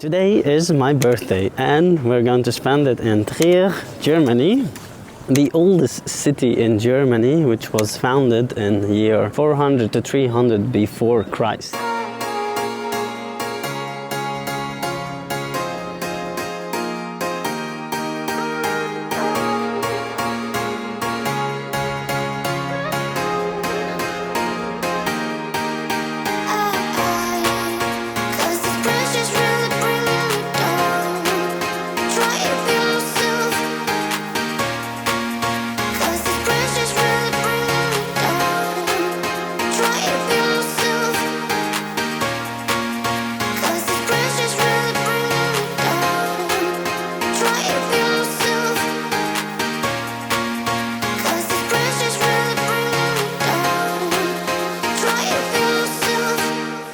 Today is my birthday and we're going to spend it in Trier, Germany. The oldest city in Germany, which was founded in year 400 to 300 before Christ.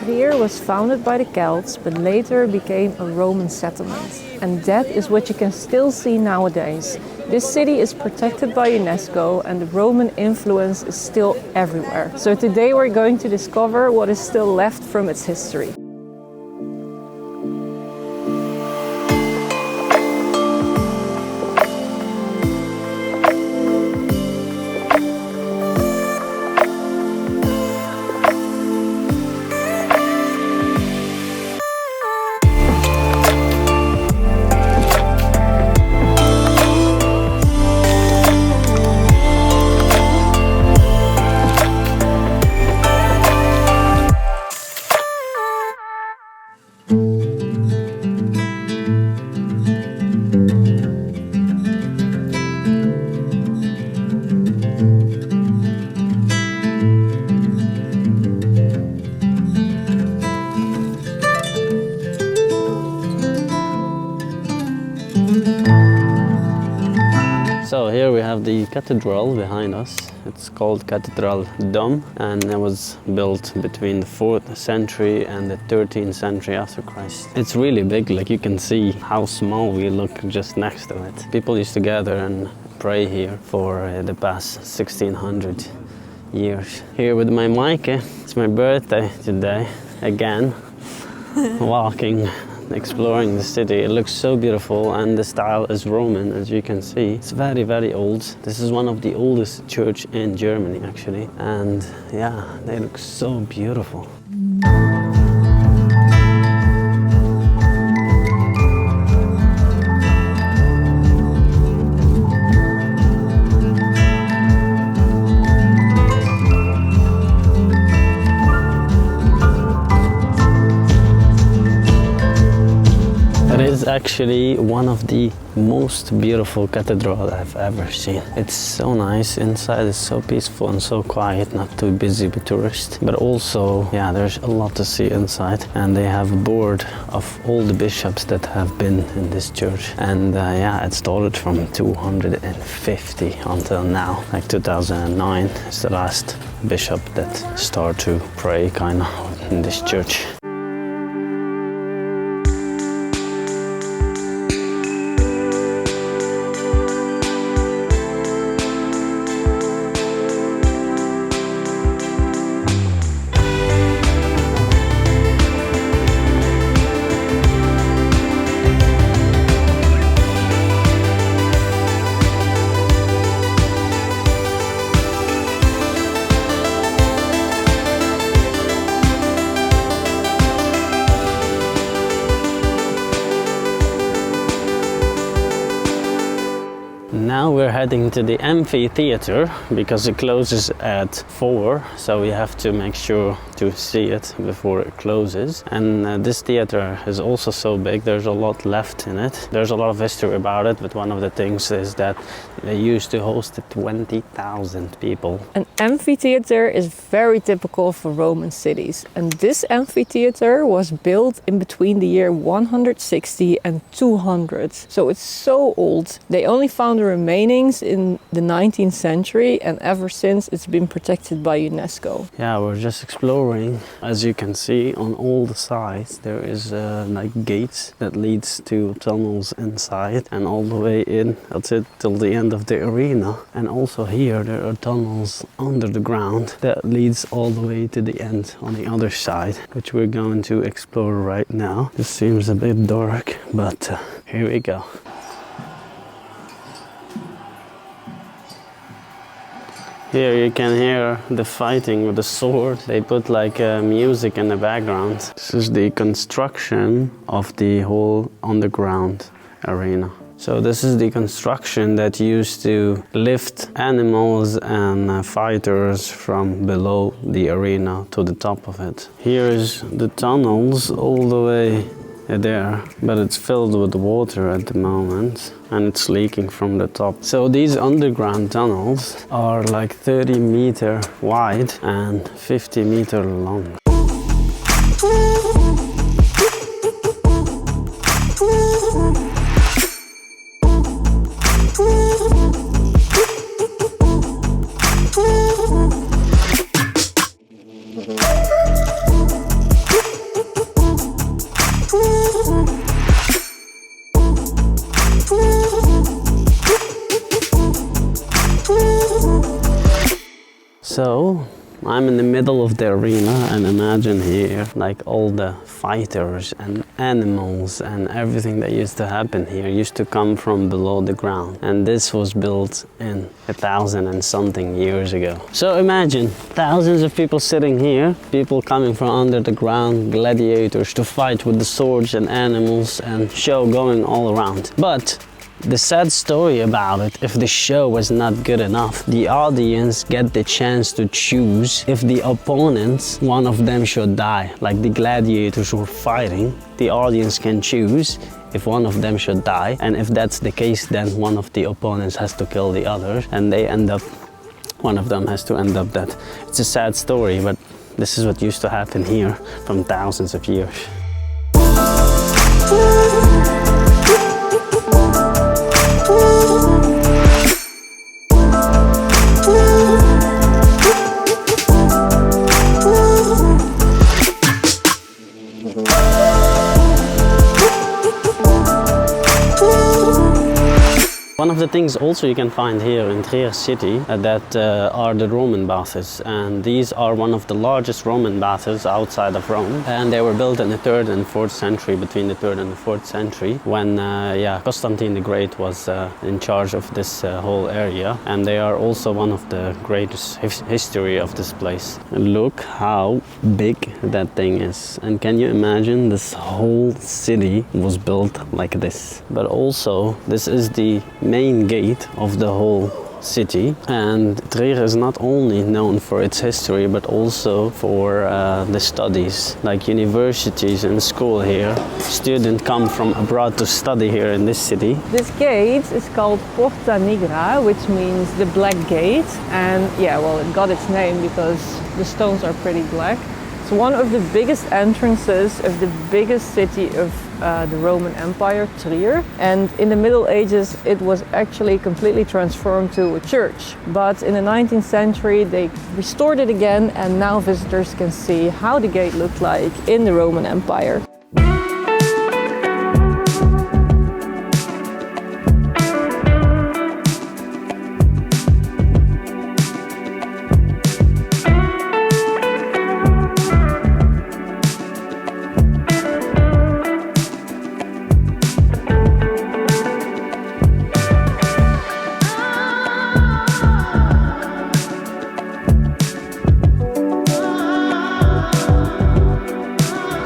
Trier was founded by the Celts, but later became a Roman settlement. And that is what you can still see nowadays. This city is protected by UNESCO and the Roman influence is still everywhere. So today we're going to discover what is still left from its history. So here we have the cathedral behind us. It's called Cathedral Dome and it was built between the 4th century and the 13th century after Christ. It's really big, like you can see how small we look just next to it. People used to gather and pray here for the past 1600 years. Here with my mic, it's my birthday today, again, walking. Exploring the city. It looks so beautiful and the style is Roman, as you can see. It's very, very old. This is one of the oldest church in Germany actually, and yeah, they look so beautiful. It's actually one of the most beautiful cathedrals I've ever seen. It's so nice inside, it's so peaceful and so quiet, not too busy with tourists, but also, yeah, there's a lot to see inside, and they have a board of all the bishops that have been in this church, and yeah, it started from 250 until now, like 2009 is the last bishop that started to pray kind of in this church. Now we're heading to the amphitheater because it closes at 4, so we have to make sure to see it before it closes. And this theater is also so big, there's a lot left in it. There's a lot of history about it, but one of the things is that they used to host 20,000 people. An amphitheater is very typical for Roman cities, and this amphitheater was built in between the year 160 and 200, so it's so old. They only found the remainings in the 19th century, and ever since it's been protected by UNESCO. Yeah, we're just exploring exploring. As you can see on all the sides there is like gates that leads to tunnels inside and all the way in, that's it, till the end of the arena. And also here there are tunnels under the ground that leads all the way to the end on the other side, which we're going to explore right now. This seems a bit dark, but here we go. Here you can hear the fighting with the sword. They put like music in the background. This is the construction of the whole underground arena. So this is the construction that used to lift animals and fighters from below the arena to the top of it. Here is the tunnels all the way there, but it's filled with water at the moment and it's leaking from the top. So these underground tunnels are like 30 meter wide and 50 meter long. So I'm in the middle of the arena, and imagine here like all the fighters and animals and everything that used to happen here used to come from below the ground, and this was built in 1,000 and something years ago. So imagine thousands of people sitting here, people coming from under the ground, gladiators to fight with the swords and animals, and show going all around. But the sad story about it, if the show was not good enough, the audience get the chance to choose if the opponents, one of them should die. Like the gladiators were fighting, the audience can choose if one of them should die, and if that's the case, then one of the opponents has to kill the other, and they end up, one of them has to end up dead. It's a sad story, but this is what used to happen here from thousands of years. One of the things also you can find here in Trier city that are the Roman baths, and these are one of the largest Roman baths outside of Rome, and they were built in the 3rd and 4th century, between the 3rd and the 4th century, when Constantine the Great was in charge of this whole area, and they are also one of the greatest history of this place. And look how big that thing is, and can you imagine this whole city was built like this? But also this is the main gate of the whole city, and Trier is not only known for its history but also for the studies, like universities and school here. Students come from abroad to study here in this city. This gate is called Porta Nigra, which means the Black Gate, and it got its name because the stones are pretty black. It's one of the biggest entrances of the biggest city of the Roman Empire, Trier, and in the Middle Ages it was actually completely transformed to a church. But in the 19th century they restored it again, and now visitors can see how the gate looked like in the Roman Empire.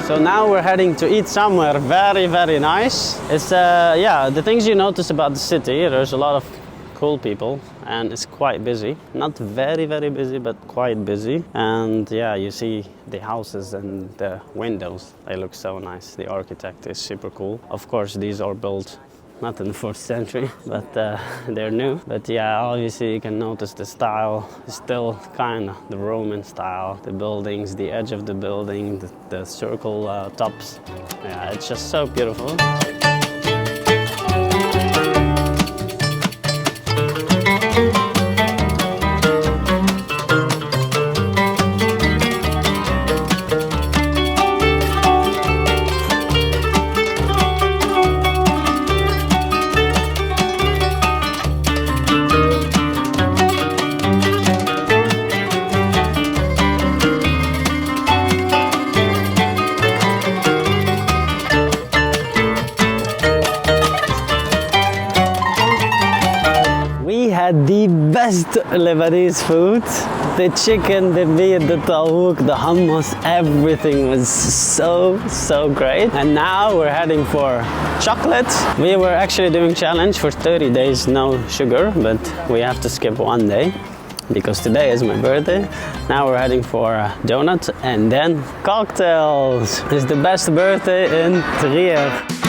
So now we're heading to eat somewhere very, very nice. It's the things you notice about the city, there's a lot of cool people and it's quite busy. Not very, very busy, but quite busy. And you see the houses and the windows, they look so nice. The architect is super cool. Of course, these are built not in the 4th century, but they're new. But obviously you can notice the style is still kind of the Roman style. The buildings, the edge of the building, the circle tops. Yeah, it's just so beautiful. had the best Lebanese food. The chicken, the meat, the tahouk, the hummus, everything was so great. And now we're heading for chocolate. We were actually doing challenge for 30 days, no sugar, but we have to skip one day because today is my birthday. Now we're heading for donuts and then cocktails. It's the best birthday in Trier.